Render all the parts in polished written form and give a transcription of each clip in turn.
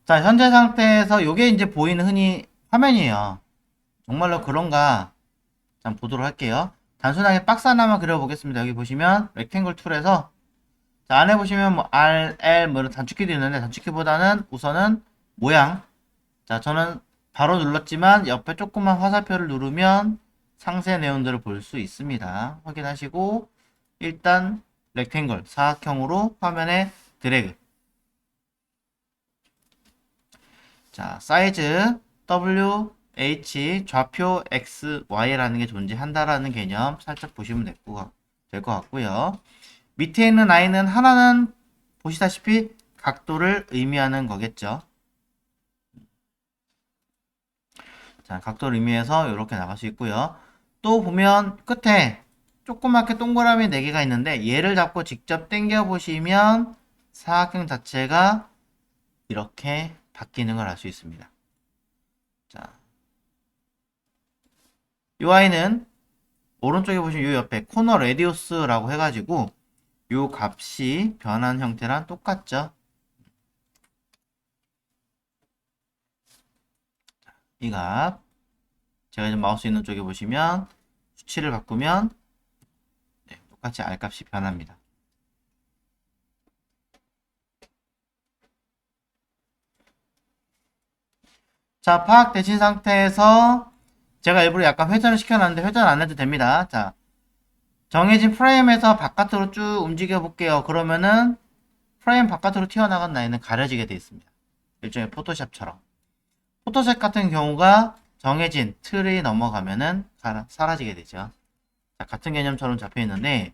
자, 현재 상태에서 요게 이제 보이는 흔히 화면이에요. 정말로 그런가? 잠 보도록 할게요. 단순하게 박스 하나만 그려보겠습니다. 여기 보시면 렉탱글 툴에서 자, 안에 보시면 뭐 R, L 뭐 이런 단축키도 있는데 단축키보다는 우선은 모양. 자, 저는 바로 눌렀지만 옆에 조그만 화살표를 누르면 상세 내용들을 볼 수 있습니다. 확인하시고 일단 렉탱글 사각형으로 화면에 드래그. 자, 사이즈 W, H, 좌표 X, Y라는 게 존재한다라는 개념 살짝 보시면 될 것 같고요. 밑에 있는 I는 하나는 보시다시피 각도를 의미하는 거겠죠. 자, 각도를 의미해서 이렇게 나갈 수 있고요. 또 보면 끝에 조그맣게 동그라미 4개가 있는데 얘를 잡고 직접 당겨 보시면 사각형 자체가 이렇게 바뀌는 걸 알 수 있습니다. 자, 이 아이는 오른쪽에 보시면 이 옆에 코너 레디우스라고 해가지고 이 값이 변한 형태랑 똑같죠. 이 값 제가 이제 마우스 있는 쪽에 보시면 수치를 바꾸면 네, 똑같이 R 값이 변합니다. 자, 파악되신 상태에서 제가 일부러 약간 회전을 시켜놨는데 회전 안 해도 됩니다. 자, 정해진 프레임에서 바깥으로 쭉 움직여 볼게요. 그러면은 프레임 바깥으로 튀어나간 라인은 가려지게 되어 있습니다. 일종의 포토샵처럼. 포토샵 같은 경우가 정해진 틀이 넘어가면은 사라지게 되죠. 자, 같은 개념처럼 잡혀 있는데,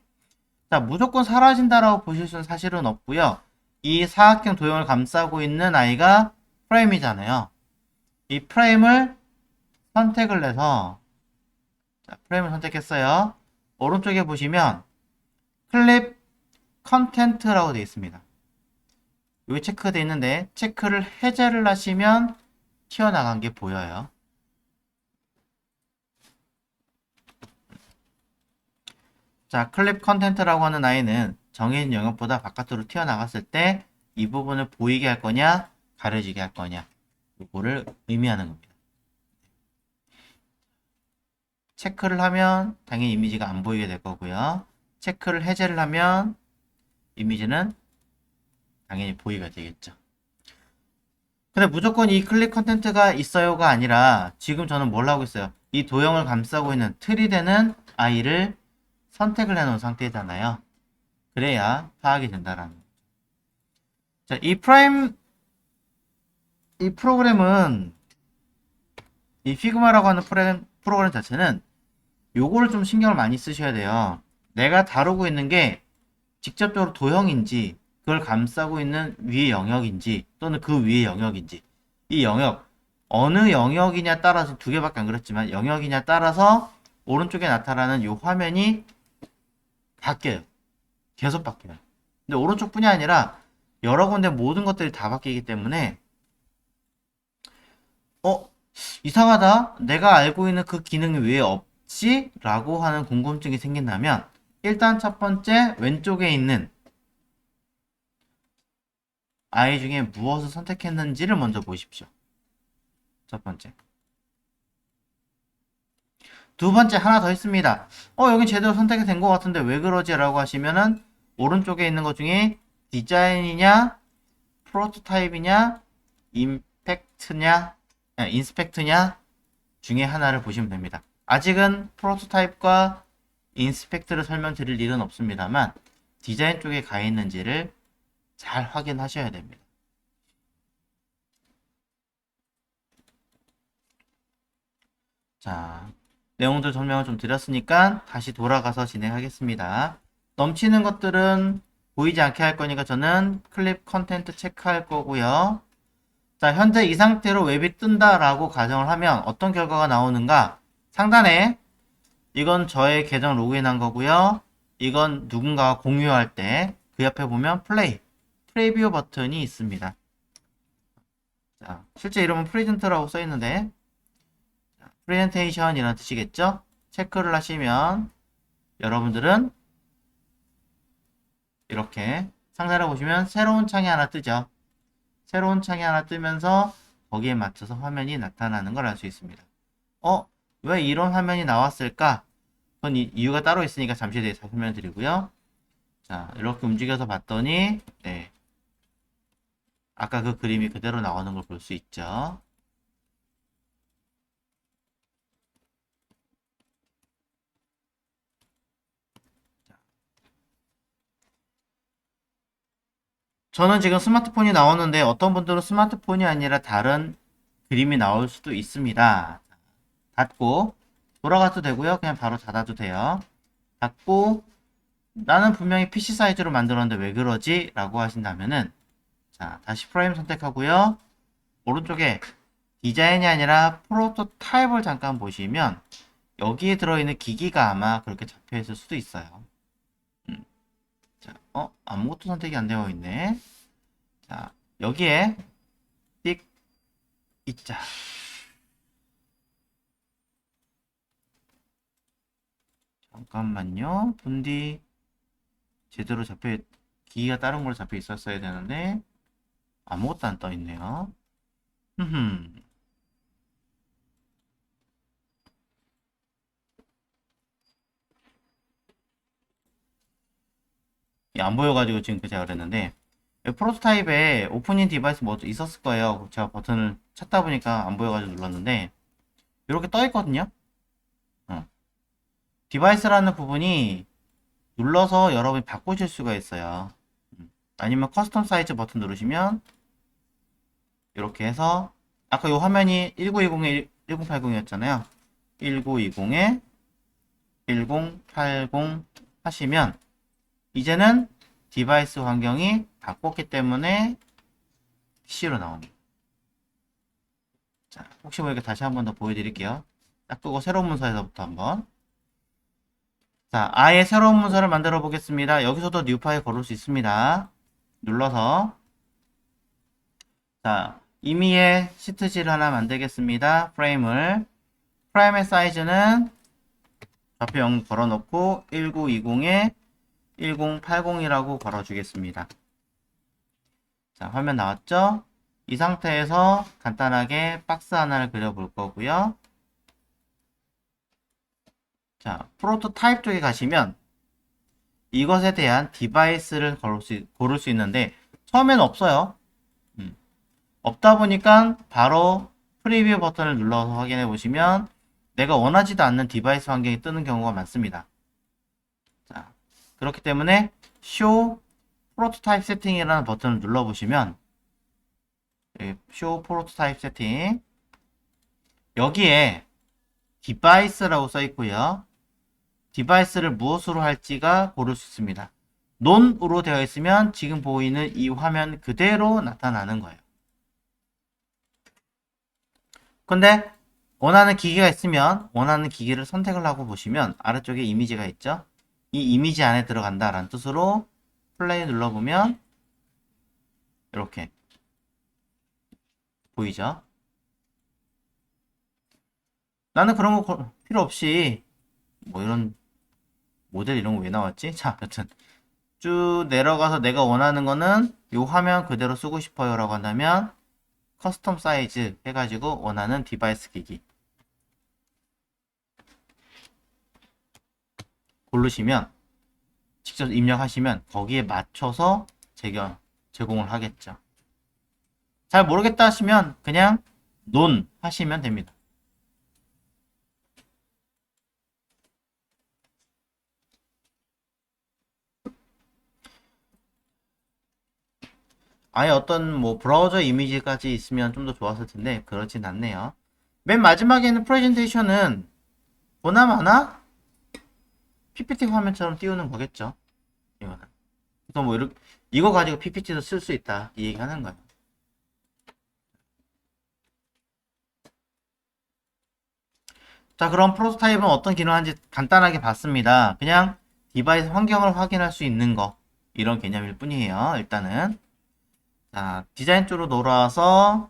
자, 무조건 사라진다라고 보실 수는 사실은 없고요. 이 사각형 도형을 감싸고 있는 아이가 프레임이잖아요. 이 프레임을 선택을 해서, 자, 프레임을 선택했어요. 오른쪽에 보시면 클립 컨텐트라고 되어 있습니다. 여기 체크가 되어 있는데 체크를 해제를 하시면 튀어나간 게 보여요. 자, 클립 컨텐트라고 하는 아이는 정해진 영역보다 바깥으로 튀어나갔을 때 이 부분을 보이게 할 거냐 가려지게 할 거냐 이거를 의미하는 겁니다. 체크를 하면 당연히 이미지가 안 보이게 될 거고요. 체크를 해제를 하면 이미지는 당연히 보이게 되겠죠. 근데 무조건 이 클립 컨텐트가 있어요가 아니라 지금 저는 뭘 하고 있어요? 이 도형을 감싸고 있는 틀이 되는 아이를 선택을 해놓은 상태잖아요. 그래야 파악이 된다라는 거죠. 자, 이 프로그램은 이 피그마라고 하는 프로그램 자체는 요거를 좀 신경을 많이 쓰셔야 돼요. 내가 다루고 있는 게 직접적으로 도형인지 그걸 감싸고 있는 위의 영역인지 또는 그 위의 영역인지 이 영역 어느 영역이냐 따라서 두 개밖에 안 그렸지만 영역이냐 따라서 오른쪽에 나타나는 이 화면이 바뀌어요. 계속 바뀌어요. 근데 오른쪽뿐이 아니라 여러 군데 모든 것들이 다 바뀌기 때문에 어? 이상하다. 내가 알고 있는 그 기능이 왜 없지? 라고 하는 궁금증이 생긴다면 일단 첫 번째 왼쪽에 있는 아이 중에 무엇을 선택했는지를 먼저 보십시오. 첫 번째. 두 번째 하나 더 있습니다. 여기 제대로 선택이 된 것 같은데 왜 그러지? 라고 하시면은 오른쪽에 있는 것 중에 디자인이냐 프로토타입이냐 임팩트냐 인스펙트냐 중에 하나를 보시면 됩니다. 아직은 프로토타입과 인스펙트를 설명드릴 일은 없습니다만 디자인 쪽에 가 있는지를 잘 확인하셔야 됩니다. 자, 내용들 설명을 좀 드렸으니까 다시 돌아가서 진행하겠습니다. 넘치는 것들은 보이지 않게 할 거니까 저는 클립 컨텐트 체크할 거고요. 자, 현재 이 상태로 웹이 뜬다라고 가정을 하면 어떤 결과가 나오는가? 상단에 이건 저의 계정 로그인한 거고요. 이건 누군가가 공유할 때 그 옆에 보면 프리뷰 버튼이 있습니다. 자, 실제 이름은 프레젠트라고 써 있는데 프레젠테이션이라는 뜻이겠죠? 체크를 하시면 여러분들은 이렇게 상단에 보시면 새로운 창이 하나 뜨죠. 새로운 창이 하나 뜨면서 거기에 맞춰서 화면이 나타나는 걸 알 수 있습니다. 왜 이런 화면이 나왔을까? 그건 이유가 따로 있으니까 잠시 뒤에 설명드리고요. 자, 이렇게 움직여서 봤더니 네, 아까 그 그림이 그대로 나오는 걸 볼 수 있죠. 저는 지금 스마트폰이 나오는데 어떤 분들은 스마트폰이 아니라 다른 그림이 나올 수도 있습니다. 닫고 돌아가도 되고요. 그냥 바로 닫아도 돼요. 닫고 나는 분명히 PC 사이즈로 만들었는데 왜 그러지? 라고 하신다면은 자, 다시 프레임 선택하고요. 오른쪽에 디자인이 아니라 프로토타입을 잠깐 보시면 여기에 들어있는 기기가 아마 그렇게 잡혀 있을 수도 있어요. 자, 아무것도 선택이 안 되어 있네. 자, 여기에 띡 있자. 잠깐만요. 분디 제대로 기기가 다른 걸로 잡혀 있었어야 되는데 아무것도 안 떠 있네요. 안 보여가지고 지금 제가 그랬는데 프로토타입에 오프닝 디바이스 뭐 있었을 거예요. 제가 버튼을 찾다 보니까 안 보여가지고 눌렀는데 이렇게 떠 있거든요. 디바이스라는 부분이 눌러서 여러분이 바꾸실 수가 있어요. 아니면 커스텀 사이즈 버튼 누르시면 이렇게 해서 아까 이 화면이 1920에 1080이었잖아요. 1920에 1080 하시면 이제는 디바이스 환경이 바꿨기 때문에 PC로 나옵니다. 자, 혹시 모르게 다시 한 번 더 보여드릴게요. 딱 끄고 새로운 문서에서부터 한번. 자, 아예 새로운 문서를 만들어 보겠습니다. 여기서도 뉴 파일 걸을 수 있습니다. 눌러서 자, 임의의 시트지를 하나 만들겠습니다. 프레임의 사이즈는 좌표 0 걸어놓고 1920에 1080이라고 걸어주겠습니다. 자, 화면 나왔죠? 이 상태에서 간단하게 박스 하나를 그려볼 거고요. 자, 프로토타입 쪽에 가시면 이것에 대한 디바이스를 고를 수 있는데 처음에는 없어요. 없다 보니까 바로 프리뷰 버튼을 눌러서 확인해 보시면 내가 원하지도 않는 디바이스 환경이 뜨는 경우가 많습니다. 자, 그렇기 때문에 Show Prototype Setting이라는 버튼을 눌러보시면 Show Prototype Setting 여기에 디바이스라고 써 있고요. 디바이스를 무엇으로 할지가 고를 수 있습니다. 논으로 되어 있으면 지금 보이는 이 화면 그대로 나타나는 거예요. 근데 원하는 기기가 있으면 원하는 기기를 선택을 하고 보시면 아래쪽에 이미지가 있죠. 이 이미지 안에 들어간다라는 뜻으로 플레이 눌러보면 이렇게 보이죠. 나는 그런 거 필요 없이 뭐 이런 모델 이런 거 왜 나왔지? 자, 여튼 쭉 내려가서 내가 원하는 거는 이 화면 그대로 쓰고 싶어요 라고 한다면 커스텀 사이즈 해가지고 원하는 디바이스 기기 고르시면 직접 입력하시면 거기에 맞춰서 제공을 하겠죠. 잘 모르겠다 하시면 그냥 논 하시면 됩니다. 아예 어떤 뭐 브라우저 이미지까지 있으면 좀 더 좋았을 텐데 그렇진 않네요. 맨 마지막에 있는 프레젠테이션은 보나마나 PPT 화면처럼 띄우는 거겠죠. 이거는. 그래서 뭐 이렇게 이거 가지고 PPT도 쓸 수 있다 이 얘기 하는 거예요. 자, 그럼 프로토타입은 어떤 기능을 하는지 간단하게 봤습니다. 그냥 디바이스 환경을 확인할 수 있는 거 이런 개념일 뿐이에요. 일단은 자, 디자인 쪽으로 돌아와서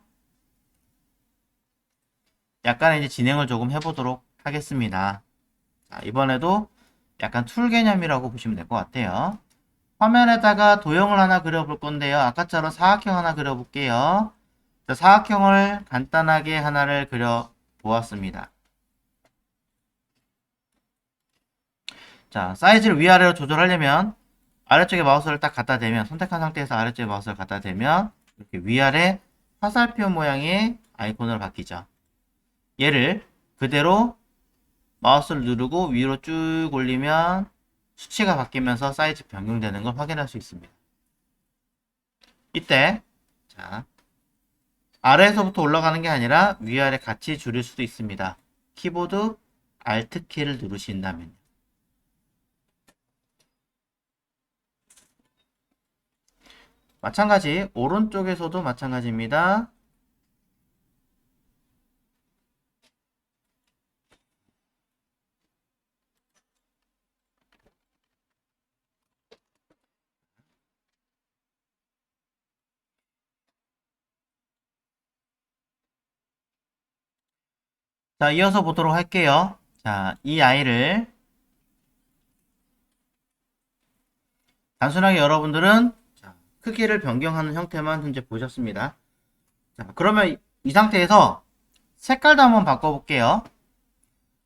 약간 이제 진행을 조금 해보도록 하겠습니다. 자, 이번에도 약간 툴 개념이라고 보시면 될 것 같아요. 화면에다가 도형을 하나 그려볼 건데요. 아까처럼 사각형 하나 그려볼게요. 사각형을 간단하게 하나를 그려 보았습니다. 자, 사이즈를 위아래로 조절하려면 아래쪽에 마우스를 딱 갖다 대면, 선택한 상태에서 아래쪽에 마우스를 갖다 대면 이렇게 위아래 화살표 모양의 아이콘으로 바뀌죠. 얘를 그대로 마우스를 누르고 위로 쭉 올리면 수치가 바뀌면서 사이즈 변경되는 걸 확인할 수 있습니다. 이때 자, 아래에서부터 올라가는 게 아니라 위아래 같이 줄일 수도 있습니다. 키보드 Alt 키를 누르신다면 마찬가지 오른쪽에서도 마찬가지입니다. 자, 이어서 보도록 할게요. 자, 이 아이를 단순하게 여러분들은 크기를 변경하는 형태만 현재 보셨습니다. 자, 그러면 이 상태에서 색깔도 한번 바꿔볼게요.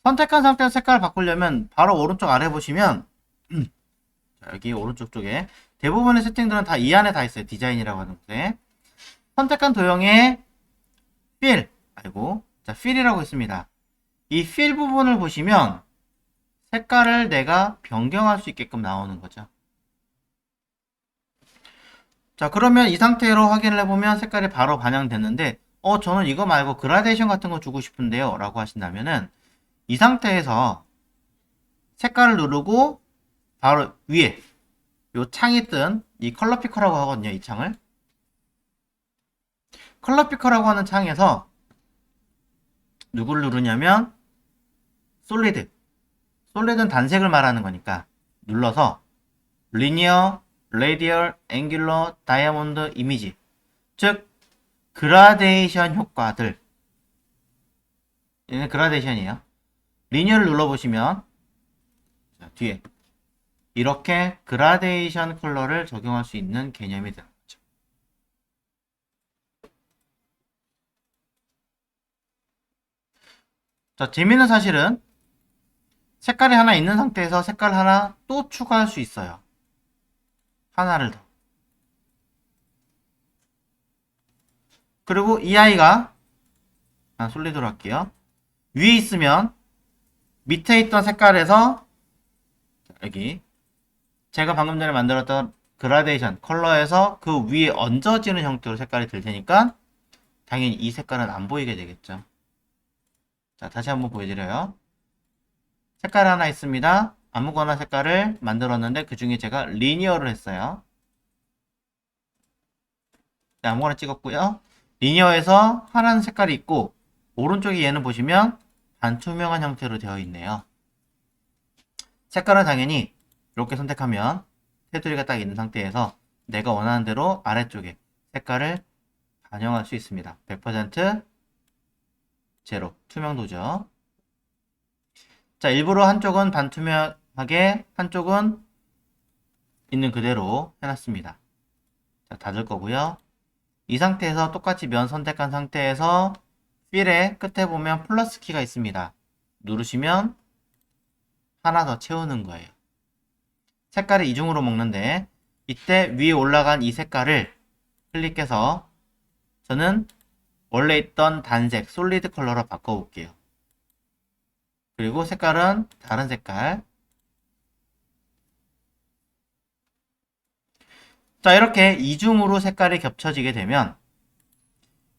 선택한 상태에서 색깔을 바꾸려면 바로 오른쪽 아래 보시면 자, 여기 오른쪽 쪽에 대부분의 세팅들은 다 이 안에 다 있어요. 디자인이라고 하는 곳에 선택한 도형에 자, 필이라고 있습니다. 이 필 부분을 보시면 색깔을 내가 변경할 수 있게끔 나오는 거죠. 자, 그러면 이 상태로 확인을 해보면 색깔이 바로 반영됐는데 저는 이거 말고 그라데이션 같은 거 주고 싶은데요 라고 하신다면은 이 상태에서 색깔을 누르고 바로 위에 요 창이 뜬 이 컬러 피커라고 하거든요. 이 창을 컬러 피커라고 하는 창에서 누구를 누르냐면 솔리드는 단색을 말하는 거니까 눌러서 리니어, 레디얼, 앵귤러, 다이아몬드, 이미지 즉 그라데이션 효과들 얘는 그라데이션이에요. 리니어를 눌러보시면 자, 뒤에 이렇게 그라데이션 컬러를 적용할 수 있는 개념이 되는 거죠. 자, 재미있는 사실은 색깔이 하나 있는 상태에서 색깔 하나 또 추가할 수 있어요. 하나를 더. 그리고 이 아이가 솔리드로 할게요. 위에 있으면 밑에 있던 색깔에서 여기 제가 방금 전에 만들었던 그라데이션 컬러에서 그 위에 얹어지는 형태로 색깔이 들 테니까 당연히 이 색깔은 안 보이게 되겠죠. 자, 다시 한번 보여드려요. 색깔 하나 있습니다. 아무거나 색깔을 만들었는데 그 중에 제가 리니어를 했어요. 자, 아무거나 찍었고요. 리니어에서 하나는 색깔이 있고 오른쪽에 얘는 보시면 반투명한 형태로 되어 있네요. 색깔은 당연히 이렇게 선택하면 테두리가 딱 있는 상태에서 내가 원하는 대로 아래쪽에 색깔을 반영할 수 있습니다. 100% 제로 투명도죠. 자, 일부러 한쪽은 반투명하게 한쪽은 있는 그대로 해놨습니다. 자, 닫을 거고요. 이 상태에서 똑같이 면 선택한 상태에서 필의 끝에 보면 플러스 키가 있습니다. 누르시면 하나 더 채우는 거예요. 색깔을 이중으로 먹는데 이때 위에 올라간 이 색깔을 클릭해서 저는 원래 있던 단색 솔리드 컬러로 바꿔볼게요. 그리고 색깔은 다른 색깔. 자, 이렇게 이중으로 색깔이 겹쳐지게 되면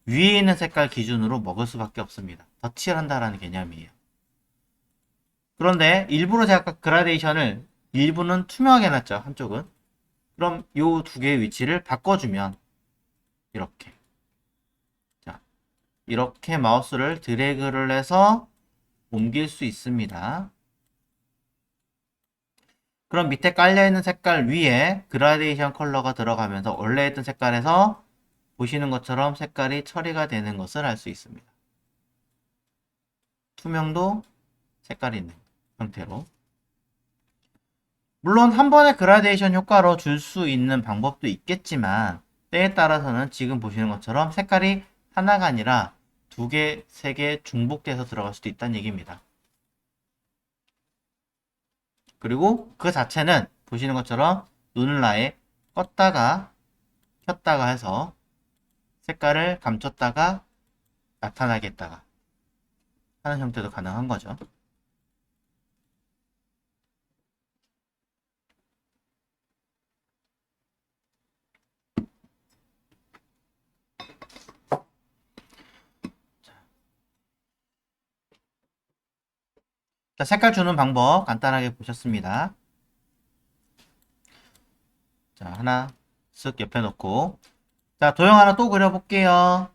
위에 있는 색깔 기준으로 먹을 수밖에 없습니다. 덧칠을 한다라는 개념이에요. 그런데 일부러 제가 아까 그라데이션을 일부는 투명하게 해놨죠. 한쪽은. 그럼 요 두 개의 위치를 바꿔주면 이렇게 자, 이렇게 마우스를 드래그를 해서 옮길 수 있습니다. 그럼 밑에 깔려있는 색깔 위에 그라데이션 컬러가 들어가면서 원래 있던 색깔에서 보시는 것처럼 색깔이 처리가 되는 것을 알 수 있습니다. 투명도 색깔이 있는 형태로. 물론 한 번의 그라데이션 효과로 줄 수 있는 방법도 있겠지만 때에 따라서는 지금 보시는 것처럼 색깔이 하나가 아니라 두 개, 세 개 중복돼서 들어갈 수도 있다는 얘기입니다. 그리고 그 자체는 보시는 것처럼 눈을 아예 껐다가 켰다가 해서 색깔을 감췄다가 나타나게 했다가 하는 형태도 가능한 거죠. 자, 색깔 주는 방법 간단하게 보셨습니다. 자, 하나 쓱 옆에 놓고 자, 도형 하나 또 그려볼게요.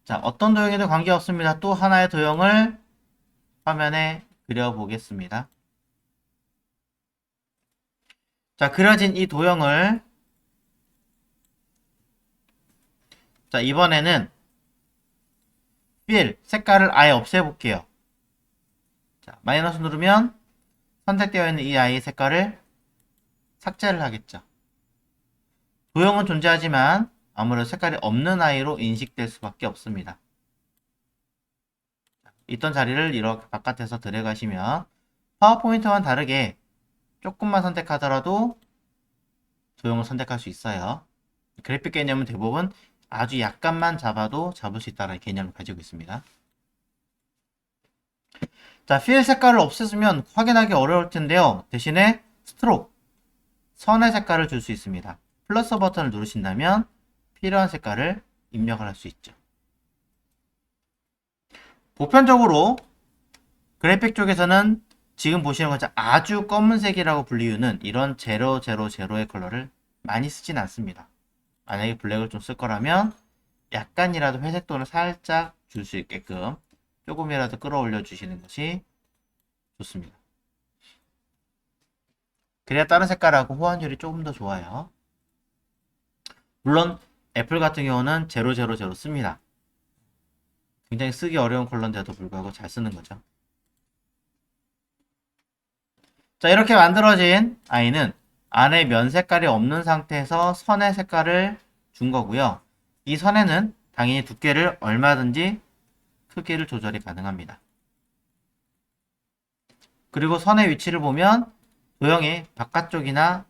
자, 어떤 도형에도 관계없습니다. 또 하나의 도형을 화면에 그려보겠습니다. 자, 그려진 이 도형을 자, 이번에는 필, 색깔을 아예 없애볼게요. 자, 마이너스 누르면 선택되어 있는 이 아이의 색깔을 삭제를 하겠죠. 도형은 존재하지만 아무래도 색깔이 없는 아이로 인식될 수밖에 없습니다. 있던 자리를 이렇게 바깥에서 들어가시면 파워포인트와는 다르게 조금만 선택하더라도 도형을 선택할 수 있어요. 그래픽 개념은 대부분 아주 약간만 잡아도 잡을 수 있다는 개념을 가지고 있습니다. 자, 필 색깔을 없애주면 확인하기 어려울 텐데요. 대신에 스트로크, 선의 색깔을 줄 수 있습니다. 플러스 버튼을 누르신다면 필요한 색깔을 입력을 할 수 있죠. 보편적으로 그래픽 쪽에서는 지금 보시는 것처럼 아주 검은색이라고 불리우는 이런 000의 컬러를 많이 쓰진 않습니다. 만약에 블랙을 좀 쓸 거라면 약간이라도 회색톤을 살짝 줄 수 있게끔 조금이라도 끌어올려 주시는 것이 좋습니다. 그래야 다른 색깔하고 호환율이 조금 더 좋아요. 물론 애플 같은 경우는 000 씁니다. 굉장히 쓰기 어려운 컬러인데도 불구하고 잘 쓰는 거죠. 자, 이렇게 만들어진 아이는 안에 면 색깔이 없는 상태에서 선의 색깔을 준 거고요. 이 선에는 당연히 두께를 얼마든지 크기를 조절이 가능합니다. 그리고 선의 위치를 보면 도형이 바깥쪽이나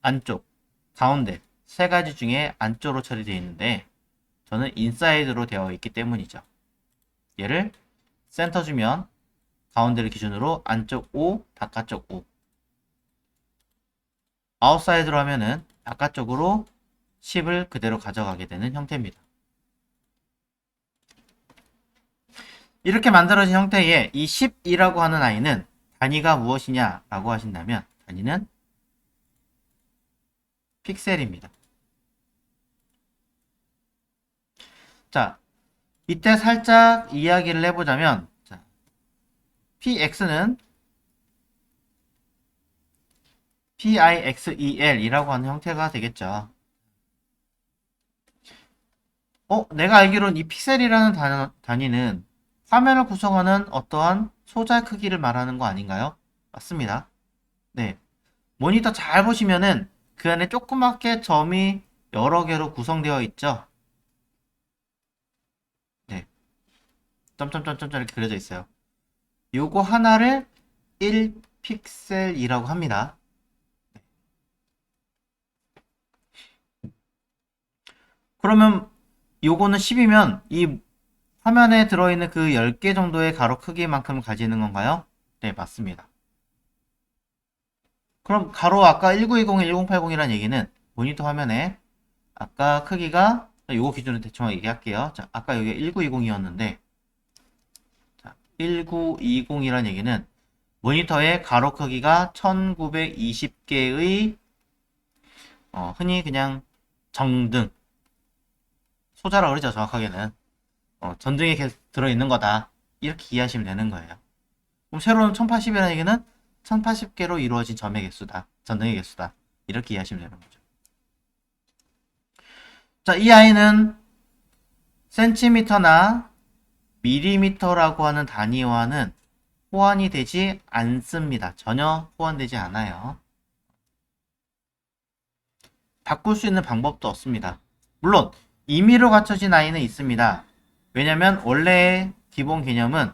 안쪽, 가운데 세 가지 중에 안쪽으로 처리되어 있는데 저는 인사이드로 되어 있기 때문이죠. 얘를 센터 주면 가운데를 기준으로 안쪽 5, 바깥쪽 5. 아웃사이드로 하면은 바깥쪽으로 10을 그대로 가져가게 되는 형태입니다. 이렇게 만들어진 형태의 이 12라고 하는 아이는 단위가 무엇이냐 라고 하신다면 단위는 픽셀입니다. 자, 이때 살짝 이야기를 해보자면 자, px는 pixel이라고 하는 형태가 되겠죠. 내가 알기로는 이 픽셀이라는 단위는 화면을 구성하는 어떠한 소자 크기를 말하는 거 아닌가요? 맞습니다. 네. 모니터 잘 보시면은 그 안에 조그맣게 점이 여러 개로 구성되어 있죠. 네. 점점점점 이렇게 그려져 있어요. 요거 하나를 1픽셀이라고 합니다. 그러면 요거는 10이면 이 화면에 들어있는 그 10개 정도의 가로 크기만큼 가지는 건가요? 네, 맞습니다. 그럼 가로 아까 1920, 1080이라는 얘기는 모니터 화면에 아까 크기가 요거 기준으로 대충 얘기할게요. 자, 아까 여기가 1920이었는데 1920이라는 얘기는 모니터의 가로 크기가 1920개의 흔히 그냥 정등 소자라고 그러죠. 정확하게는 전등에 들어있는 거다 이렇게 이해하시면 되는 거예요. 그럼 세로는 1080이라는 얘기는 1080개로 이루어진 점의 개수다. 전등의 개수다. 이렇게 이해하시면 되는 거죠. 자, 이 아이는 센티미터나 밀리미터라고 하는 단위와는 호환이 되지 않습니다. 전혀 호환되지 않아요. 바꿀 수 있는 방법도 없습니다. 물론 임의로 갖춰진 i는 있습니다. 왜냐면 원래의 기본 개념은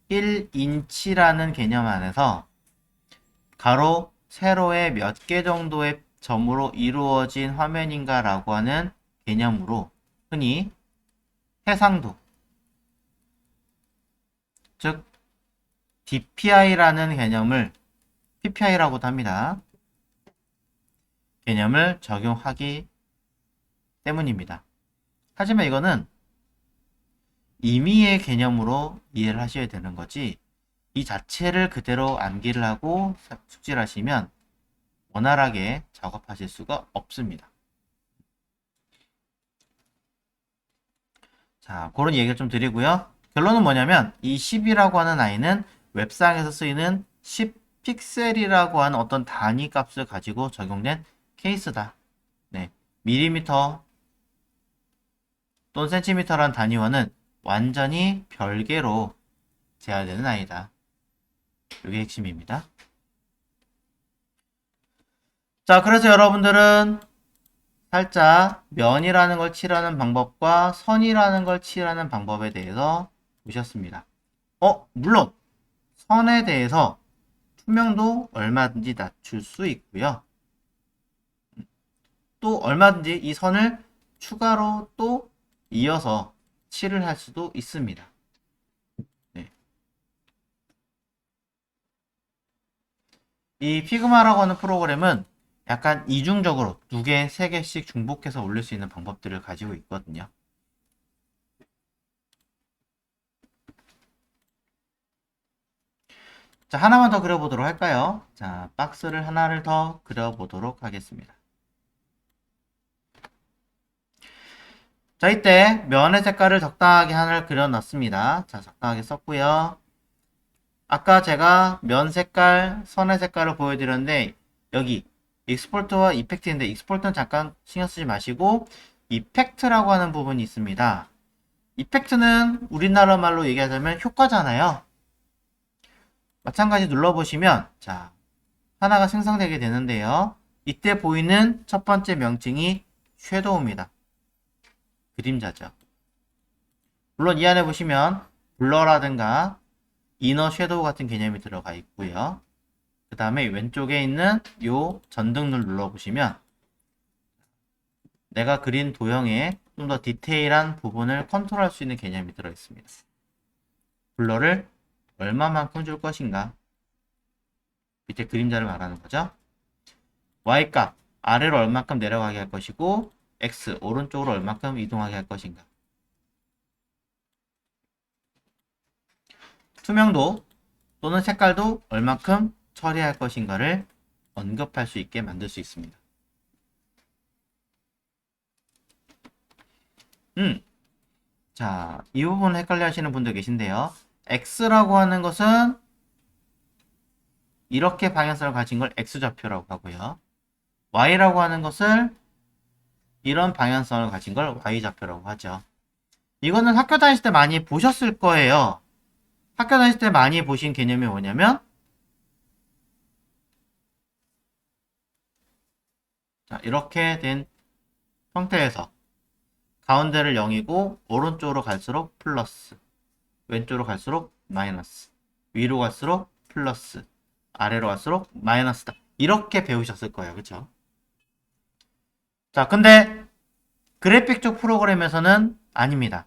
1인치라는 개념 안에서 가로, 세로의 몇 개 정도의 점으로 이루어진 화면인가 라고 하는 개념으로 흔히 해상도, 즉 DPI라는 개념을 PPI라고도 합니다. 개념을 적용하기 때문입니다. 하지만 이거는 임의의 개념으로 이해를 하셔야 되는 거지, 이 자체를 그대로 암기를 하고 숙지를 하시면 원활하게 작업하실 수가 없습니다. 자, 그런 얘기를 좀 드리고요. 결론은 뭐냐면 이 10이라고 하는 i는 웹상에서 쓰이는 10픽셀이라고 하는 어떤 단위 값을 가지고 적용된 케이스다. 네, 밀리미터 또는 센티미터란 단위와는 완전히 별개로 제한되는 i다. 이게 핵심입니다. 자, 그래서 여러분들은 살짝 면이라는 걸 칠하는 방법과 선이라는 걸 칠하는 방법에 대해서 보셨습니다. 물론 선에 대해서 투명도 얼마든지 낮출 수 있고요. 또 얼마든지 이 선을 추가로 또 이어서 칠을 할 수도 있습니다. 네. 이 피그마라고 하는 프로그램은 약간 이중적으로 2개, 3개씩 중복해서 올릴 수 있는 방법들을 가지고 있거든요. 자, 하나만 더 그려보도록 할까요? 자, 박스를 하나를 더 그려보도록 하겠습니다. 자, 이때 면의 색깔을 적당하게 하나를 그려놨습니다. 자, 적당하게 썼고요. 아까 제가 면 색깔, 선의 색깔을 보여드렸는데 여기 익스포트와 이펙트인데 익스포트는 잠깐 신경 쓰지 마시고 이펙트라고 하는 부분이 있습니다. 이펙트는 우리나라 말로 얘기하자면 효과잖아요. 마찬가지 눌러보시면 자, 하나가 생성되게 되는데요. 이때 보이는 첫 번째 명칭이 섀도우입니다. 그림자죠. 물론 이 안에 보시면 블러라든가 이너 섀도우 같은 개념이 들어가 있고요. 그 다음에 왼쪽에 있는 요 전등을 눌러보시면 내가 그린 도형의 좀 더 디테일한 부분을 컨트롤할 수 있는 개념이 들어있습니다. 블러를 얼마만큼 줄 것인가, 밑에 그림자를 말하는 거죠. Y값 아래로 얼마큼 내려가게 할 것이고 X 오른쪽으로 얼마큼 이동하게 할 것인가, 투명도 또는 색깔도 얼마큼 처리할 것인가를 언급할 수 있게 만들 수 있습니다. 자, 이 부분 헷갈려 하시는 분들 계신데요. X라고 하는 것은 이렇게 방향성을 가진 걸 X좌표라고 하고요. Y라고 하는 것을 이런 방향성을 가진 걸 Y좌표라고 하죠. 이거는 학교 다니실 때 많이 보셨을 거예요. 학교 다니실 때 많이 보신 개념이 뭐냐면 자, 이렇게 된 형태에서 가운데를 0이고 오른쪽으로 갈수록 플러스, 왼쪽으로 갈수록 마이너스, 위로 갈수록 플러스, 아래로 갈수록 마이너스다. 이렇게 배우셨을 거예요. 그쵸? 자, 근데 그래픽 쪽 프로그램에서는 아닙니다.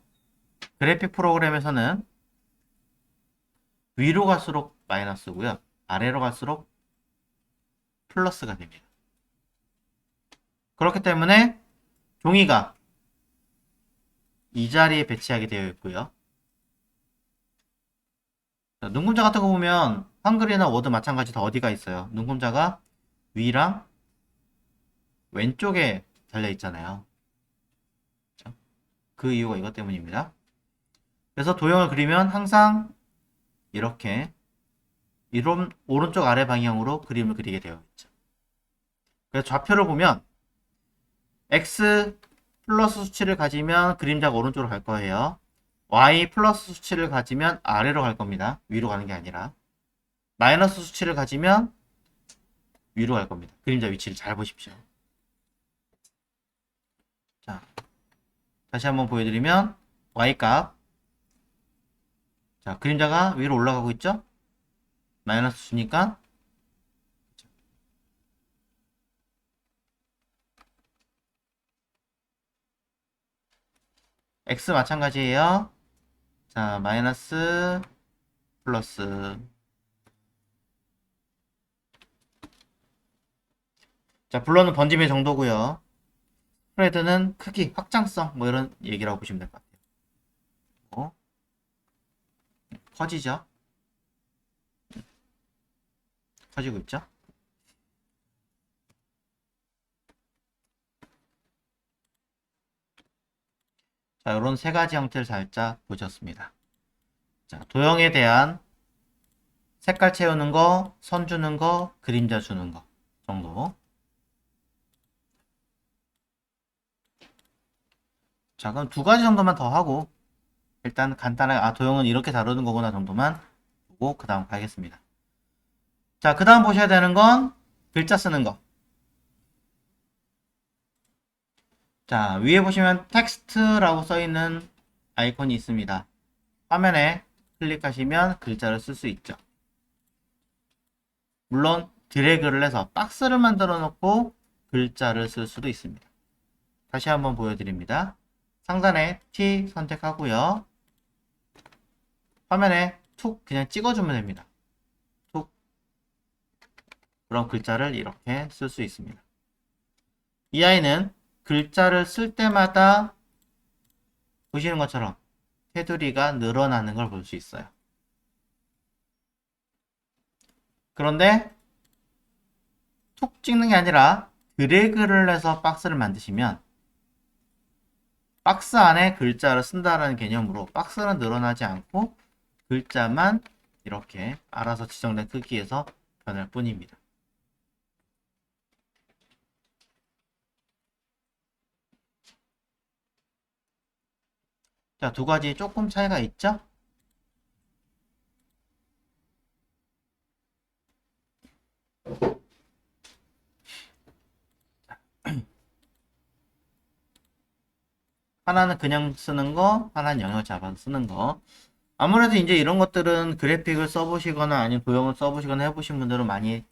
그래픽 프로그램에서는 위로 갈수록 마이너스고요. 아래로 갈수록 플러스가 됩니다. 그렇기 때문에 종이가 이 자리에 배치하게 되어 있고요. 자, 눈금자 같은 거 보면 한글이나 워드 마찬가지 다 어디가 있어요. 눈금자가 위랑 왼쪽에 달려 있잖아요. 그 이유가 이것 때문입니다. 그래서 도형을 그리면 항상 이렇게 이런 오른쪽 아래 방향으로 그림을 그리게 되어 있죠. 그래서 좌표를 보면 X 플러스 수치를 가지면 그림자가 오른쪽으로 갈 거예요. Y 플러스 수치를 가지면 아래로 갈 겁니다. 위로 가는 게 아니라. 마이너스 수치를 가지면 위로 갈 겁니다. 그림자 위치를 잘 보십시오. 자, 다시 한번 보여드리면 y값, 자, 그림자가 위로 올라가고 있죠? 마이너스 수니까 x 마찬가지예요. 자, 마이너스 플러스. 자, 블러는 번짐의 정도고요. 스프레드는 크기, 확장성 뭐 이런 얘기라고 보시면 될 것 같아요. 커지죠? 커지고 있죠? 자, 이런 세 가지 형태를 살짝 보셨습니다. 자, 도형에 대한 색깔 채우는 거, 선 주는 거, 그림자 주는 거 정도. 자, 그럼 두 가지 정도만 더 하고 일단 간단하게 도형은 이렇게 다루는 거구나 정도만 보고 그 다음 가겠습니다. 자, 그 다음 보셔야 되는 건 글자 쓰는 거. 자, 위에 보시면 텍스트라고 써있는 아이콘이 있습니다. 화면에 클릭하시면 글자를 쓸 수 있죠. 물론 드래그를 해서 박스를 만들어 놓고 글자를 쓸 수도 있습니다. 다시 한번 보여드립니다. 상단에 T 선택하고요. 화면에 툭 그냥 찍어주면 됩니다. 툭. 그럼 글자를 이렇게 쓸 수 있습니다. 이 아이는 글자를 쓸 때마다 보시는 것처럼 테두리가 늘어나는 걸 볼 수 있어요. 그런데 툭 찍는 게 아니라 드래그를 해서 박스를 만드시면 박스 안에 글자를 쓴다는 개념으로 박스는 늘어나지 않고 글자만 이렇게 알아서 지정된 크기에서 변할 뿐입니다. 자, 두 가지 조금 차이가 있죠? 하나는 그냥 쓰는 거, 하나는 영역 잡아서 쓰는 거. 아무래도 이제 이런 것들은 그래픽을 써보시거나 아니면 도형을 써보시거나 해보신 분들은 많이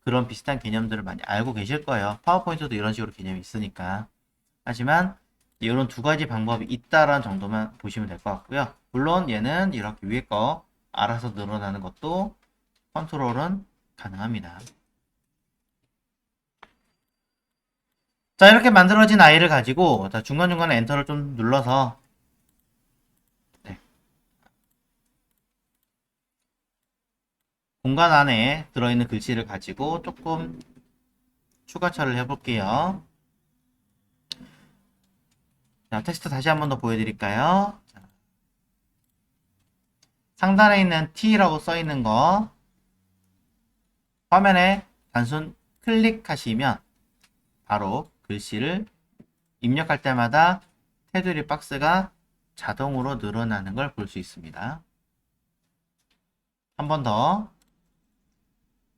그런 비슷한 개념들을 많이 알고 계실 거예요. 파워포인트도 이런 식으로 개념이 있으니까. 하지만 이런 두 가지 방법이 있다라는 정도만 보시면 될 것 같고요. 물론 얘는 이렇게 위에 거 알아서 늘어나는 것도 컨트롤은 가능합니다. 자, 이렇게 만들어진 아이를 가지고 자, 중간중간에 엔터를 좀 눌러서 네. 공간 안에 들어있는 글씨를 가지고 조금 추가처리를 해볼게요. 자, 텍스트 다시 한번 더 보여드릴까요? 자, 상단에 있는 T라고 써있는 거 화면에 단순 클릭하시면 바로 글씨를 입력할 때마다 테두리 박스가 자동으로 늘어나는 걸 볼 수 있습니다. 한 번 더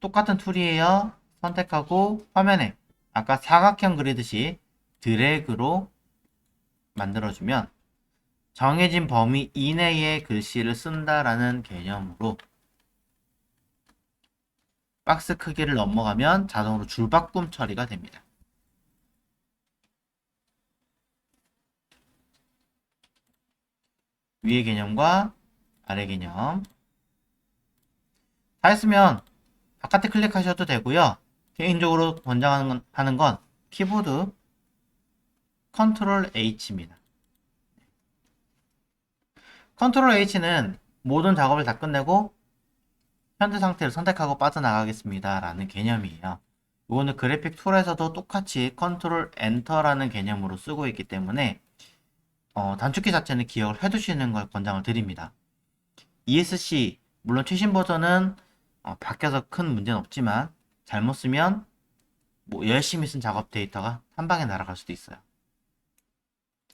똑같은 툴이에요. 선택하고 화면에 아까 사각형 그리듯이 드래그로 만들어주면 정해진 범위 이내의 글씨를 쓴다라는 개념으로 박스 크기를 넘어가면 자동으로 줄바꿈 처리가 됩니다. 위의 개념과 아래 개념 다 했으면 바깥에 클릭하셔도 되고요. 개인적으로 권장하는 건 키보드 컨트롤 H입니다. 컨트롤 H는 모든 작업을 다 끝내고 현재 상태를 선택하고 빠져나가겠습니다 라는 개념이에요. 이거는 그래픽 툴에서도 똑같이 컨트롤 엔터라는 개념으로 쓰고 있기 때문에 단축키 자체는 기억을 해두시는 걸 권장을 드립니다. ESC 물론 최신 버전은 바뀌어서 큰 문제는 없지만 잘못 쓰면 뭐 열심히 쓴 작업 데이터가 한 방에 날아갈 수도 있어요.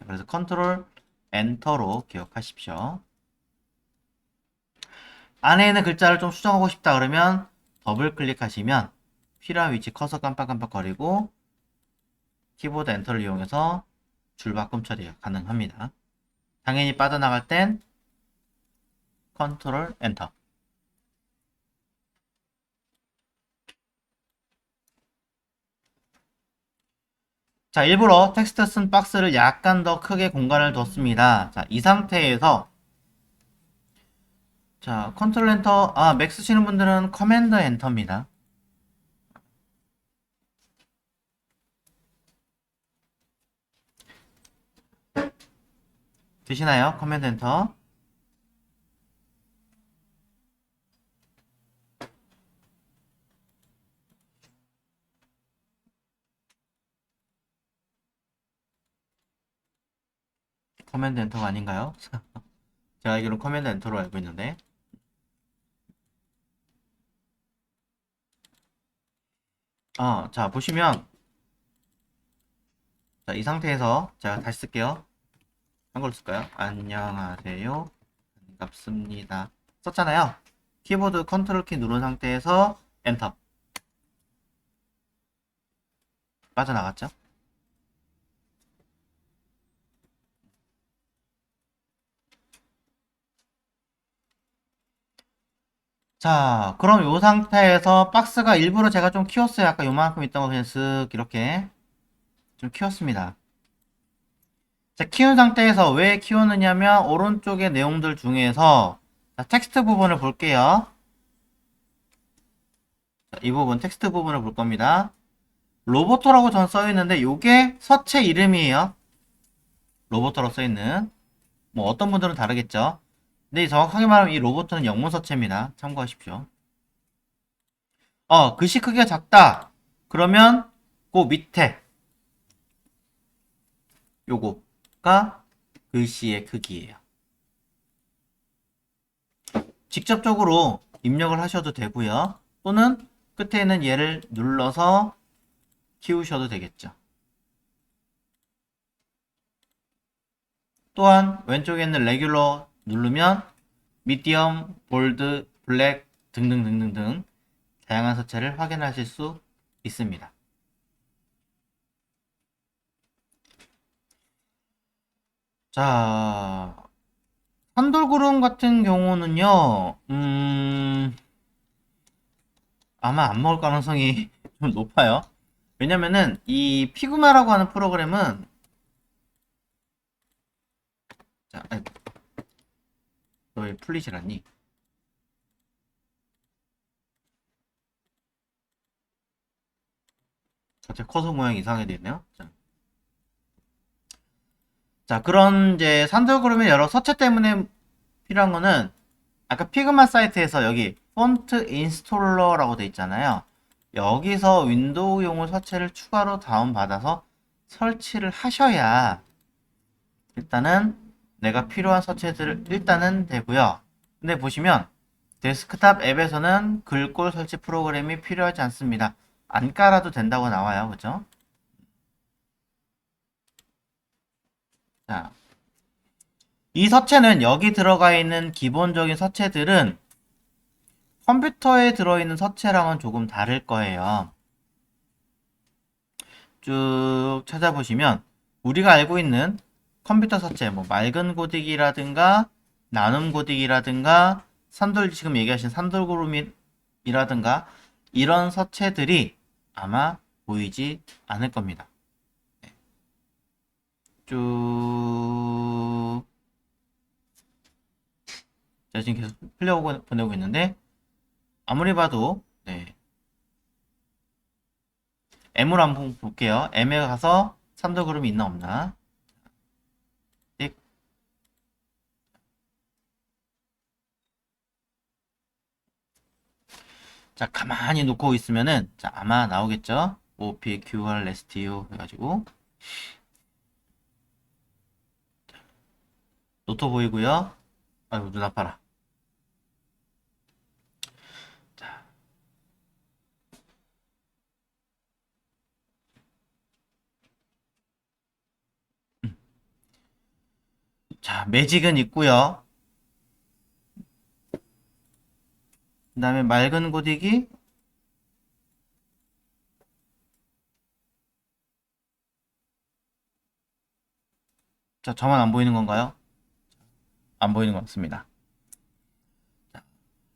그래서 컨트롤 엔터로 기억하십시오. 안에 있는 글자를 좀 수정하고 싶다 그러면 더블 클릭하시면 필요한 위치 커서 깜빡깜빡거리고 키보드 엔터를 이용해서 줄바꿈 처리가 가능합니다. 당연히 빠져나갈 땐 컨트롤 엔터. 자, 일부러 텍스트 쓴 박스를 약간 더 크게 공간을 뒀습니다. 자, 이 상태에서 자, 컨트롤 엔터, 맥 쓰시는 분들은 커맨드 엔터입니다. 되시나요? 커맨드 엔터. 커맨드 엔터가 아닌가요? 제가 알기로는 커맨드 엔터로 알고 있는데. 자, 보시면, 자, 이 상태에서 제가 다시 쓸게요. 한글로 쓸까요? 안녕하세요. 반갑습니다. 썼잖아요. 키보드 컨트롤 키 누른 상태에서 엔터. 빠져나갔죠? 자, 그럼 이 상태에서 박스가 일부러 제가 좀 키웠어요. 아까 요만큼 있던 거 그냥 쓱 이렇게 좀 키웠습니다. 자, 키운 상태에서 왜 키웠느냐면 오른쪽의 내용들 중에서 자, 텍스트 부분을 볼게요. 자, 이 부분 텍스트 부분을 볼 겁니다. 로보토라고 전 써있는데 요게 서체 이름이에요. 로보토로 써있는 뭐 어떤 분들은 다르겠죠. 근데 정확하게 말하면 이 로보토는 영문 서체입니다. 참고하십시오. 글씨 크기가 작다. 그러면 그 밑에 요거가 글씨의 크기예요. 직접적으로 입력을 하셔도 되고요. 또는 끝에 있는 얘를 눌러서 키우셔도 되겠죠. 또한 왼쪽에 있는 레귤러 누르면 미디엄, 볼드, 블랙 등등등등등 다양한 서체를 확인하실 수 있습니다. 자, 산돌구름 같은 경우는요, 아마 안 먹을 가능성이 좀 높아요. 왜냐면은 이 피그마라고 하는 프로그램은 자, 너 왜 풀리질 않니? 갑자기 커서 모양이 이상하게 됐네요. 자, 그런 이제 산돌그룹의 여러 서체 때문에 필요한 거는 아까 피그마 사이트에서 여기 폰트 인스톨러라고 돼 있잖아요. 여기서 윈도우용을 서체를 추가로 다운받아서 설치를 하셔야 일단은 내가 필요한 서체들을 일단은 되고요. 근데 보시면 데스크탑 앱에서는 글꼴 설치 프로그램이 필요하지 않습니다. 안 깔아도 된다고 나와요. 그죠? 자, 이 서체는 여기 들어가 있는 기본적인 서체들은 컴퓨터에 들어있는 서체랑은 조금 다를 거예요. 쭉 찾아보시면 우리가 알고 있는 컴퓨터 서체, 뭐 맑은 고딕이라든가 나눔 고딕이라든가 지금 얘기하신 산돌그룹이라든가 이런 서체들이 아마 보이지 않을 겁니다. 네. 쭉 제가 지금 계속 보내고 있는데 아무리 봐도 네. M으로 한번 볼게요. M에 가서 산돌그룹이 있나 없나. 띡. 자, 가만히 놓고 있으면은 자, 아마 나오겠죠. OPQR RESTU 해가지고 노트 보이고요. 아이고 눈 아파라. 자, 자 매직은 있고요. 그 다음에 맑은 고딕이 자, 저만 안 보이는 건가요? 안 보이는 것 같습니다.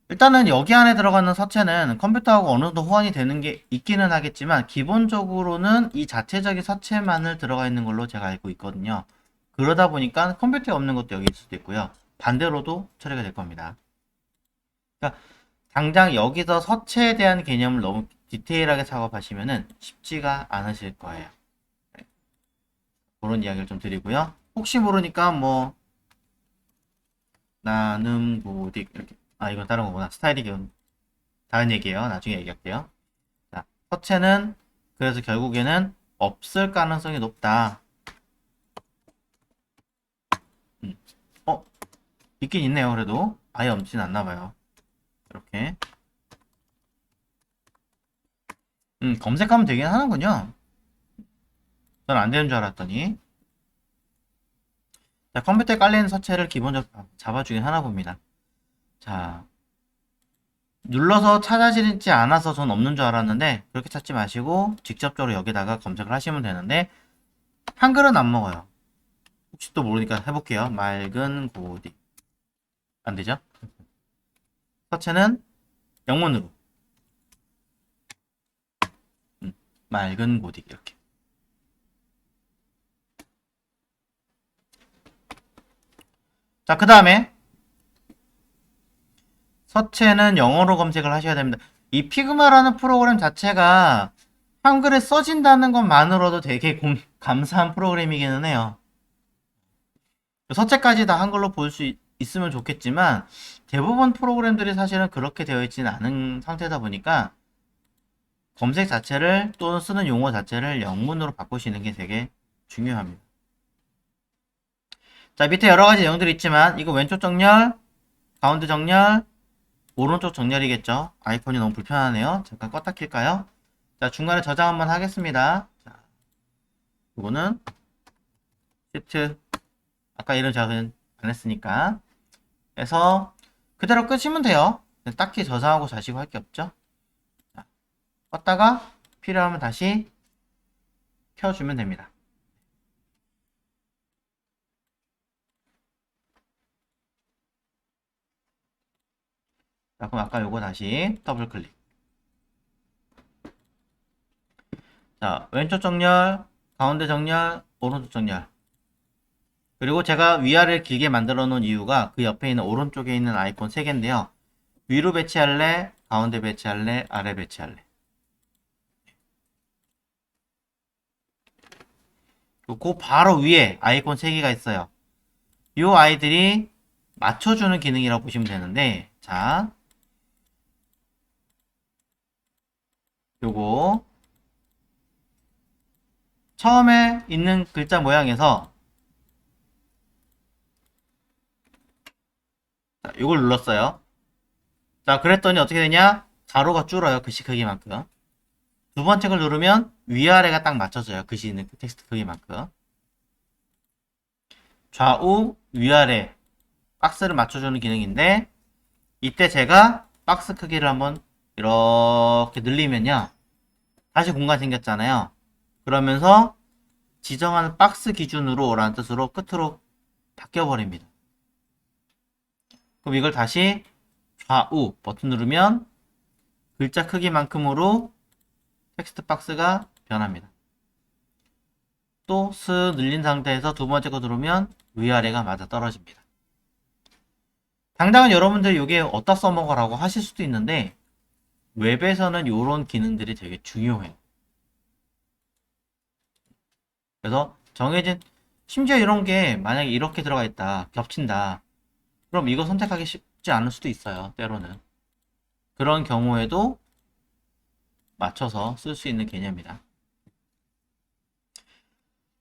일단은 여기 안에 들어가는 서체는 컴퓨터하고 어느 정도 호환이 되는 게 있기는 하겠지만 기본적으로는 이 자체적인 서체만을 들어가 있는 걸로 제가 알고 있거든요. 그러다 보니까 컴퓨터에 없는 것도 여기 있을 수도 있고요. 반대로도 처리가 될 겁니다. 그러니까 당장 여기서 서체에 대한 개념을 너무 디테일하게 작업하시면은 쉽지가 않으실 거예요. 네. 그런 이야기를 좀 드리고요. 혹시 모르니까 뭐 나눔 고딕 이렇게 이건 다른 거구나. 스타일이 다른 얘기예요. 나중에 얘기할게요. 자, 서체는 그래서 결국에는 없을 가능성이 높다. 음. 어, 있긴 있네요. 그래도 아예 없진 않나 봐요. 이렇게 검색하면 되긴 하는군요. 전 안 되는 줄 알았더니. 자, 컴퓨터에 깔리는 서체를 기본적으로 잡아주긴 하나 봅니다. 자, 눌러서 찾아지지 않아서 전 없는 줄 알았는데 그렇게 찾지 마시고 직접적으로 여기다가 검색을 하시면 되는데 한글은 안 먹어요. 혹시 또 모르니까 해볼게요. 맑은 고딕. 안 되죠? 서체는 영문으로. 맑은 고딕 이렇게. 자, 그 다음에 서체는 영어로 검색을 하셔야 됩니다. 이 피그마라는 프로그램 자체가 한글에 써진다는 것만으로도 되게 감사한 프로그램이기는 해요. 서체까지 다 한글로 볼 수 있으면 좋겠지만 대부분 프로그램들이 사실은 그렇게 되어 있지는 않은 상태다 보니까 검색 자체를 또는 쓰는 용어 자체를 영문으로 바꾸시는 게 되게 중요합니다. 자, 밑에 여러 가지 내용들이 있지만 이거 왼쪽 정렬, 가운데 정렬, 오른쪽 정렬이겠죠. 아이콘이 너무 불편하네요. 잠깐 껐다 킬까요? 자, 중간에 저장 한번 하겠습니다. 자, 이거는 시트 아까 이름 작은 안 했으니까 해서 그대로 끄시면 돼요. 딱히 저장하고 자시고 할 게 없죠. 자, 껐다가 필요하면 다시 켜주면 됩니다. 자, 그럼 아까 요거 다시 더블 클릭. 자, 왼쪽 정렬, 가운데 정렬, 오른쪽 정렬. 그리고 제가 위아래를 길게 만들어 놓은 이유가 그 옆에 있는 오른쪽에 있는 아이콘 3개인데요. 위로 배치할래? 가운데 배치할래? 아래 배치할래? 그 바로 위에 아이콘 3개가 있어요. 이 아이들이 맞춰주는 기능이라고 보시면 되는데, 자, 요거 처음에 있는 글자 모양에서 자, 요걸 눌렀어요. 자, 그랬더니 어떻게 되냐? 가로가 줄어요. 글씨 크기만큼. 두 번째 걸 누르면 위아래가 딱 맞춰져요. 글씨 있는 그 텍스트 크기만큼. 좌우, 위아래 박스를 맞춰주는 기능인데 이때 제가 박스 크기를 한번 이렇게 늘리면요. 다시 공간 생겼잖아요. 그러면서 지정하는 박스 기준으로 라는 뜻으로 끝으로 바뀌어버립니다. 그럼 이걸 다시 좌우 버튼 누르면 글자 크기만큼으로 텍스트 박스가 변합니다. 또 쓱 늘린 상태에서 두 번째 거 누르면 위아래가 맞아 떨어집니다. 당장은 여러분들이 이게 어디다 써먹으라고 하실 수도 있는데 웹에서는 이런 기능들이 되게 중요해요. 그래서 정해진 심지어 이런 게 만약에 이렇게 들어가 있다 겹친다 그럼 이거 선택하기 쉽지 않을 수도 있어요. 때로는 그런 경우에도 맞춰서 쓸 수 있는 개념이다.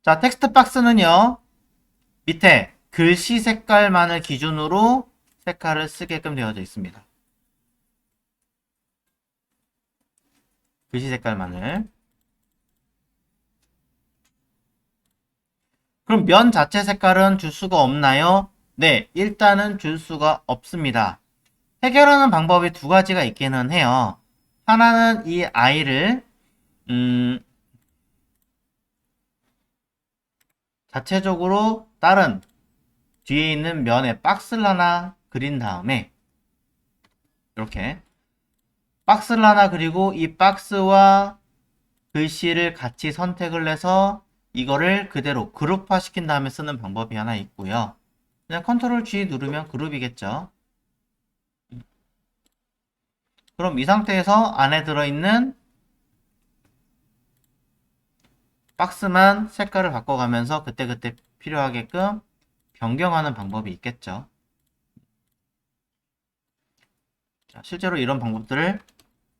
자, 텍스트 박스는요 밑에 글씨 색깔만을 기준으로 색깔을 쓰게끔 되어져 있습니다. 글씨 색깔만을. 그럼 면 자체 색깔은 줄 수가 없나요? 네, 일단은 줄 수가 없습니다. 해결하는 방법이 두 가지가 있기는 해요. 하나는 이 아이를 자체적으로 다른 뒤에 있는 면에 박스를 하나 그린 다음에 이렇게 박스를 하나 그리고 이 박스와 글씨를 같이 선택을 해서 이거를 그대로 그룹화 시킨 다음에 쓰는 방법이 하나 있고요. 그냥 컨트롤 G 누르면 그룹이겠죠. 그럼 이 상태에서 안에 들어있는 박스만 색깔을 바꿔가면서 그때그때 필요하게끔 변경하는 방법이 있겠죠. 자, 실제로 이런 방법들을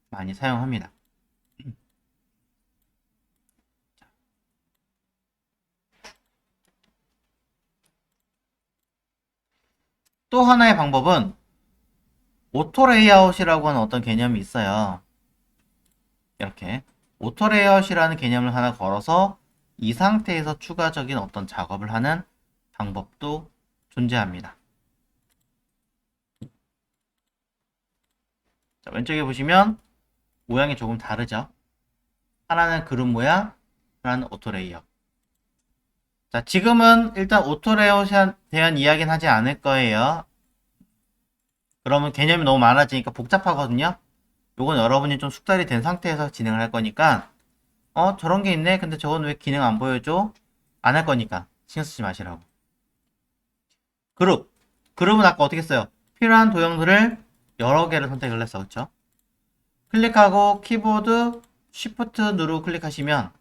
많이 사용합니다. 또 하나의 방법은 오토 레이아웃이라고 하는 어떤 개념이 있어요. 이렇게 오토 레이아웃이라는 개념을 하나 걸어서 이 상태에서 추가적인 어떤 작업을 하는 방법도 존재합니다. 자, 왼쪽에 보시면 모양이 조금 다르죠. 하나는 그룹 모양, 하나는 오토 레이아웃. 자, 지금은 일단 오토 레이아웃에 대한 이야기는 하지 않을 거예요. 그러면 개념이 너무 많아지니까 복잡하거든요. 요건 여러분이 좀 숙달이 된 상태에서 진행을 할 거니까 저런 게 있네. 근데 저건 왜 기능 안 보여줘? 안 할 거니까 신경 쓰지 마시라고. 그룹은 아까 어떻게 써요? 필요한 도형들을 여러 개를 선택을 했어. 그쵸? 클릭하고 키보드 Shift 누르고 클릭하시면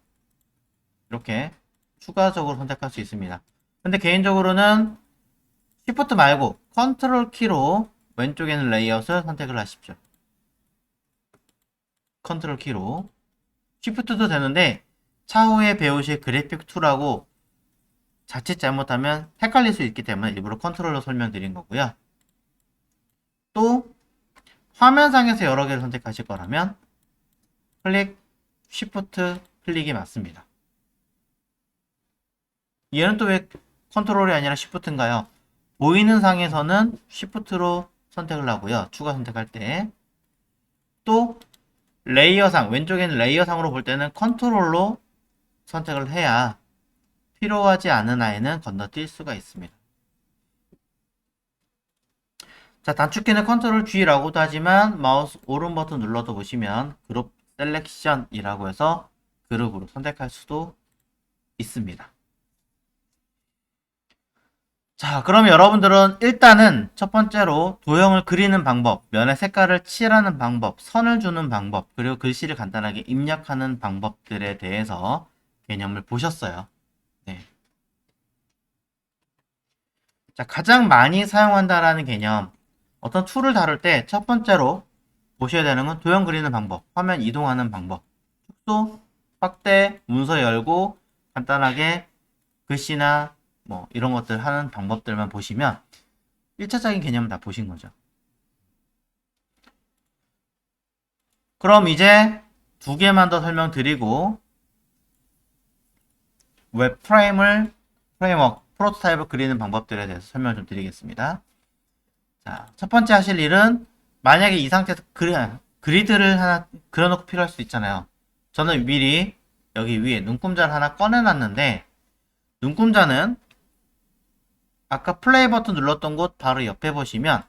이렇게 추가적으로 선택할 수 있습니다. 근데 개인적으로는 Shift 말고 컨트롤 키로 왼쪽에는 레이아웃을 선택을 하십시오. 컨트롤 키로 Shift도 되는데 차후에 배우실 그래픽 툴하고 자칫 잘못하면 헷갈릴 수 있기 때문에 일부러 컨트롤로 설명드린 거고요. 또 화면상에서 여러 개를 선택하실 거라면 클릭, Shift 클릭이 맞습니다. 얘는 또 왜 컨트롤이 아니라 Shift인가요? 보이는 상에서는 Shift로 선택을 하고요. 추가 선택할 때. 또 레이어상, 왼쪽에는 레이어상으로 볼 때는 컨트롤로 선택을 해야 필요하지 않은 아이는 건너뛸 수가 있습니다. 자, 단축키는 컨트롤 G라고도 하지만 마우스 오른 버튼 눌러도 보시면 그룹 셀렉션이라고 해서 그룹으로 선택할 수도 있습니다. 자, 그럼 여러분들은 일단은 첫 번째로 도형을 그리는 방법, 면의 색깔을 칠하는 방법, 선을 주는 방법, 그리고 글씨를 간단하게 입력하는 방법들에 대해서 개념을 보셨어요. 네. 자, 가장 많이 사용한다라는 개념, 어떤 툴을 다룰 때 첫 번째로 보셔야 되는 건 도형 그리는 방법, 화면 이동하는 방법, 축소, 확대, 문서 열고 간단하게 글씨나 뭐 이런 것들 하는 방법들만 보시면 1차적인 개념을 다 보신 거죠. 그럼 이제 두 개만 더 설명드리고 웹 프레임워크, 프로토타입을 그리는 방법들에 대해서 설명 좀 드리겠습니다. 자, 첫 번째 하실 일은 만약에 이 상태에서 그리드를 하나 그려놓고 필요할 수 있잖아요. 저는 미리 여기 위에 눈금자를 하나 꺼내놨는데 눈금자는 아까 플레이 버튼 눌렀던 곳 바로 옆에 보시면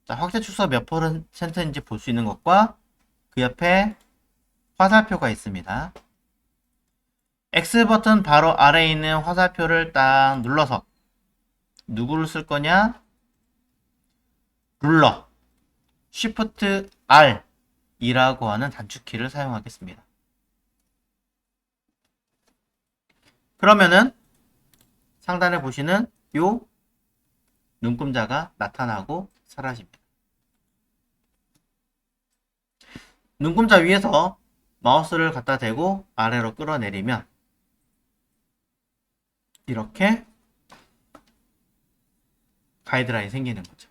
자, 확대 축소 몇 %인지 볼 수 있는 것과 그 옆에 화살표가 있습니다. X 버튼 바로 아래에 있는 화살표를 딱 눌러서 누구를 쓸 거냐? 룰러 Shift R 이라고 하는 단축키를 사용하겠습니다. 그러면은 상단에 보시는 요 눈금자가 나타나고 사라집니다. 눈금자 위에서 마우스를 갖다 대고 아래로 끌어내리면 이렇게 가이드라인이 생기는 거죠.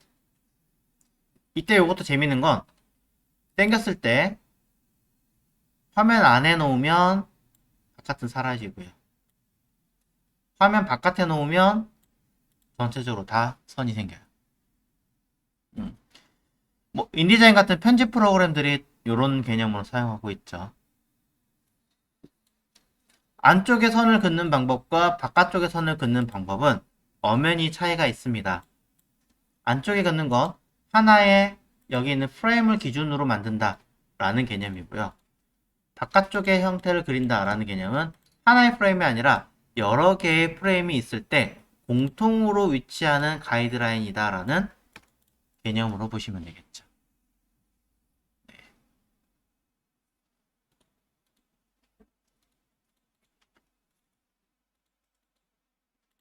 이때 이것도 재밌는 건 당겼을 때 화면 안에 놓으면 바깥은 사라지고요. 화면 바깥에 놓으면 전체적으로 다 선이 생겨요. 뭐 인디자인 같은 편집 프로그램들이 이런 개념으로 사용하고 있죠. 안쪽에 선을 긋는 방법과 바깥쪽에 선을 긋는 방법은 엄연히 차이가 있습니다. 안쪽에 긋는 건 하나의 여기 있는 프레임을 기준으로 만든다 라는 개념이고요. 바깥쪽의 형태를 그린다 라는 개념은 하나의 프레임이 아니라 여러 개의 프레임이 있을 때 공통으로 위치하는 가이드라인이다 라는 개념으로 보시면 되겠죠.